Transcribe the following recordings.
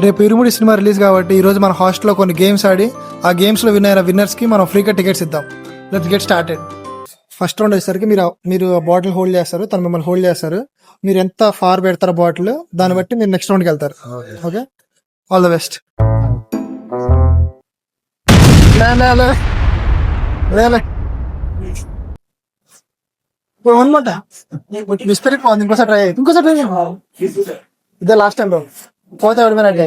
రేపు ఇరుముడి cinema release కాబట్టి ఈ రోజు మన హాస్టల్లో కొన్ని గేమ్స్ ఆడి ఆ గేమ్స్ లో విన్ అయిన విన్నర్స్ కి మనం ఫ్రీగా టికెట్స్ ఇద్దాం. Let's get started. First round వచ్చేసరికి మీరు ఆ బాటిల్ హోల్డ్ చేస్తారు, తను మిమ్మల్ని హోల్డ్ చేస్తారు. మీరు ఎంత ఫార్ పెడతారో బాటిల్ దాన్ని బట్టి మీరు నెక్స్ట్ రౌండ్కి వెళ్తారు. Okay, all the best. Mistake బాగుంది, ఇంకోసారి ట్రై ఇదే లాస్ట్ టైం బ్రో. పోతే ఎవరిపోయినట్టు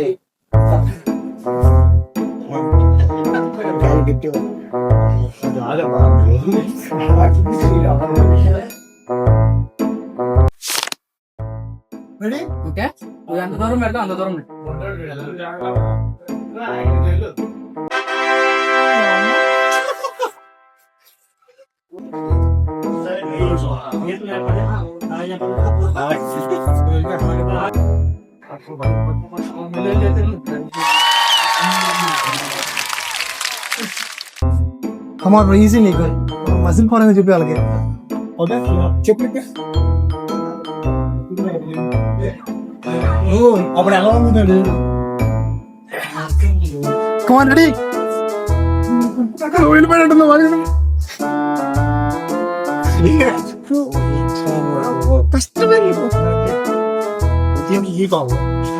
ఎంత దూరం పెడతా అంత దూరం కమాన్ ఈజీ, నీకు మజిల్ పౌన్ అనేది చూపి వాళ్ళకి. ఓకే చెప్పు. అప్పుడు ఎలా ఉంది? Come on ready. వెళ్ళిపోయినట్టుంది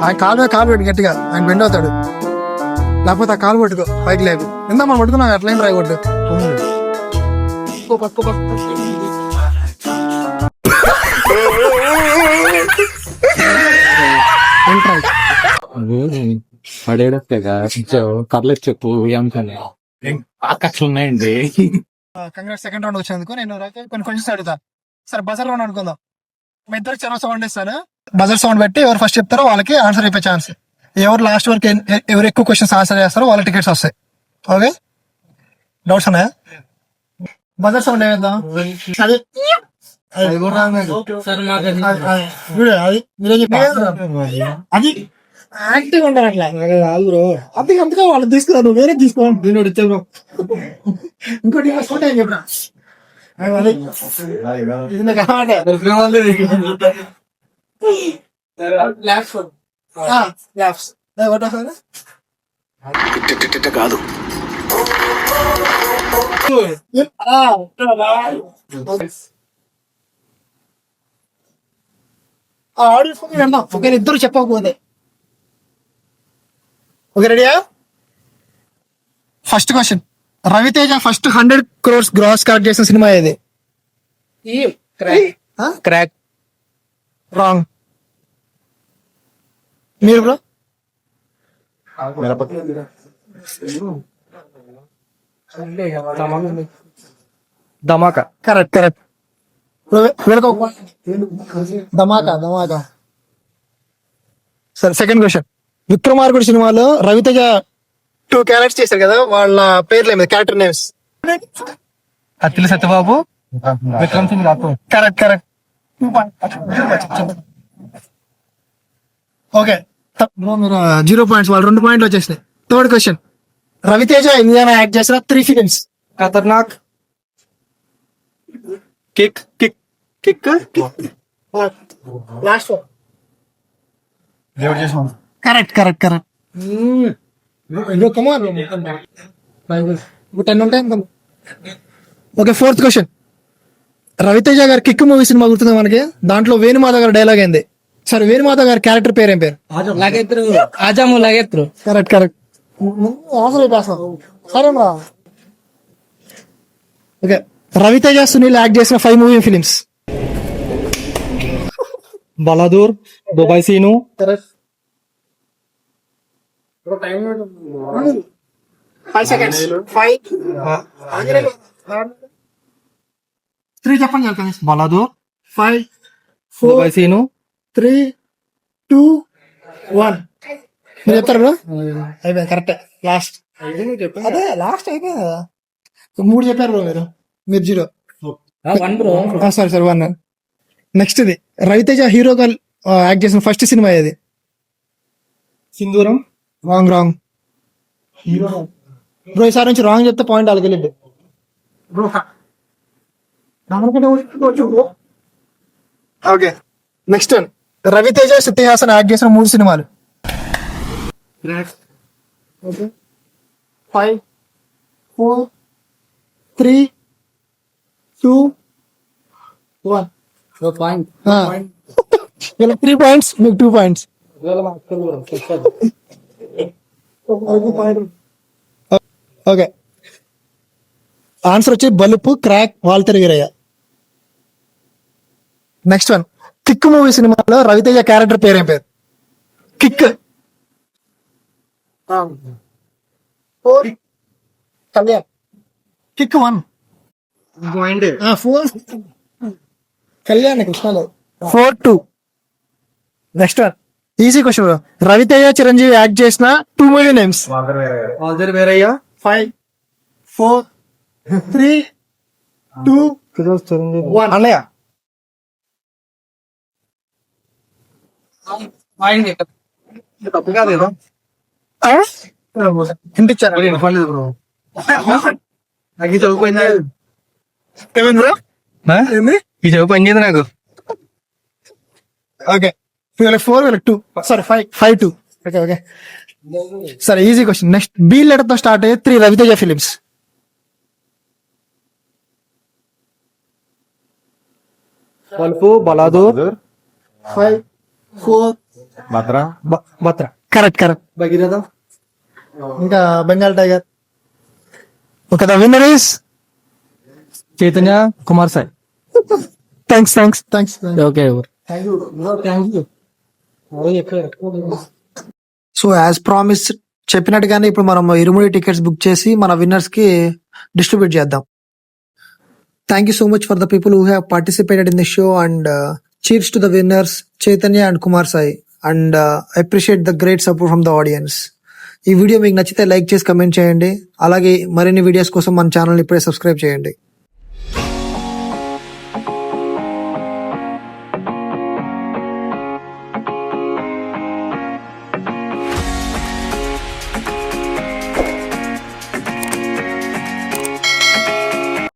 ఆయన కాలు పెట్టి గట్టిగా ఆయన బెండ్ అవుతాడు. లేకపోతే ఆ కాలు పట్టుకో పైకి లేదు. ఎంత మనం పట్టుకున్నాం ఎట్లయినా ట్రై కొట్టు. పడేడగా కర్లేదు చెప్పు ఏం కానీ కక్షలు ఉన్నాయండి. కంగ్రాట్స్, సెకండ్ రౌండ్ వచ్చినందుకు. నేను కొన్ని క్వశ్చన్స్ అడుగుతాను. సరే బజర్ రౌండ్ అనుకుందాం. మీ ఇద్దరు చిన్న సౌండ్ ఇస్తాను. బజర్ సౌండ్ బట్టి ఎవరు ఫస్ట్ చెప్తారో వాళ్ళకి ఆన్సర్ అయిపోయే ఛాన్స్. ఎవరు లాస్ట్ వరకు ఎవరు ఎక్కువ క్వశ్చన్స్ ఆన్సర్ చేస్తారో వాళ్ళ టికెట్స్ వస్తాయి. ఓకే, డౌట్స్ ఉన్నాయా? బజర్ సౌండ్ ఏమేద్దాం? అది యాక్టివ్ ఉంటారు అట్లా. అది అంతగా వాళ్ళు తీసుకురా, నువ్వు వేరే తీసుకోవాలి. ఇంకోటి సౌండ్ ఏం చెప్పరా? కాదు ఓకే, ఇద్దరు చెప్పకపోతే. ఓకే రెడీయా? First question, Ravi Teja first 100 crores gross collect చేసిన సినిమా ఏది? క్రాక్. రాంగ్. మీరు బ్రో? ధమాకా. కరెక్ట్. ధమాకా. సరే సెకండ్ క్వశ్చన్, విక్రమార్కుడు సినిమాలో రవితేజ 2 క్యారెక్టర్స్ చేశారు కదా, వాళ్ళ పేర్లు ఏమి? Character names. Attili Satyababu, Vikram Singh Rathod. Correct. Okay, మీరు 0 points, వాళ్ళు 2 points వచ్చేసినాయి. థర్డ్ క్వశ్చన్, రవితేజ ఇండియానా యాక్ట్ చేసిన 3 films. Khatarnak, Kick. Last one. Correct. Okay, fourth question, Raviteja గారి కిక్ మూవీ సినిమా గుర్తుంది మనకి, దాంట్లో వేణుమాధవ్ గారి డైలాగ్ ఏంది? సరే, వేణుమాధవ్ గారి క్యారెక్టర్ పేరు ఏం పేరు? ఆజాము లగెత్రు. Correct. Okay, Raviteja Sunil act చేసిన 5 movie films. Baladur, Dubai Seenu. Correct. 5 seconds. 5 3 చెప్పండి. బలాదూర్, 5 4 దుబాయ్ సీను. 3 2 1. మీరు చెప్తారు బ్రో? అయిపోయింది. కరెక్ట్. లాస్ట్. అదే లాస్ట్ అయిపోయింది కదా. 3 చెప్పారు బ్రో మీరు 0. సరే 1. నెక్స్ట్ ఇది, రవితేజ హీరోగా యాక్ట్ చేసిన ఫస్ట్ సినిమా ఏది? సింధూరం. రాంగ్. బ్రో ఈసారి నుంచి రాంగ్ చెప్తే పాయింట్ వాళ్ళకి వెళ్ళింది bro. Okay, next Raviteja Shruti Haasan act చేసిన 3 సినిమాలు. ఓకే 5 4 3 2 1 వీళ్ళకి 3 పాయింట్స్ మీకు 2 పాయింట్స్. ఓకే ఆన్సర్ వచ్చి Balupu Krack Waltair Veerayya. Next one, Kick movie సినిమాలో రవితేజ క్యారెక్టర్ పేరేం పేరు? కిక్. కళ్యాణ్. కిక్ 1 4 కళ్యాణ్ కృష్ణలో 4-2. Next one easy question. Ravi Teja Chiranjeevi act చేసిన 2 మూవీ నేమ్స్. వాల్తేర్ వీరయ్య 5 4 3 2 1 అన్నయ్య. తప్పు కాదు కదా. ఇంటిచ్చారా? బ్రో నాకు ఈ చదువు పని చేయదు. ఏమైంది బ్రో? ఏంది? ఈ చదువు పని చేయదు నాకు. ఓకే వీళ్ళకి 4 వీళ్ళకి 2 సారీ 5-2. ఓకే ఓకే సరే easy question. Next B letter తో స్టార్ట్ అయ్యే 3 రవితేజ ఫిలిమ్స్. బల్పు, బలాదూర్, 5 4 బత్ర, కరెక్ట్. భగీరథ, ఇంకా Bengal Tiger. Okay the winner is Chaitanya Kumar Sai. Thanks. Okay so as promise చెప్పినట్టుగానే ఇప్పుడు మనం ఇరుముడి టికెట్స్ బుక్ చేసి మన విన్నర్స్ కి డిస్ట్రిబ్యూట్ చేద్దాం. Thank you so much for the people who have participated in the show and cheers to the winners Chaitanya and Kumar Sai and appreciate the great support from the audience. ఈ video మీకు నచ్చితే like చేసి comment చేయండి. అలాగే మరిన్ని videos కోసం మన channel ఇప్పుడే సబ్స్క్రైబ్ చేయండి.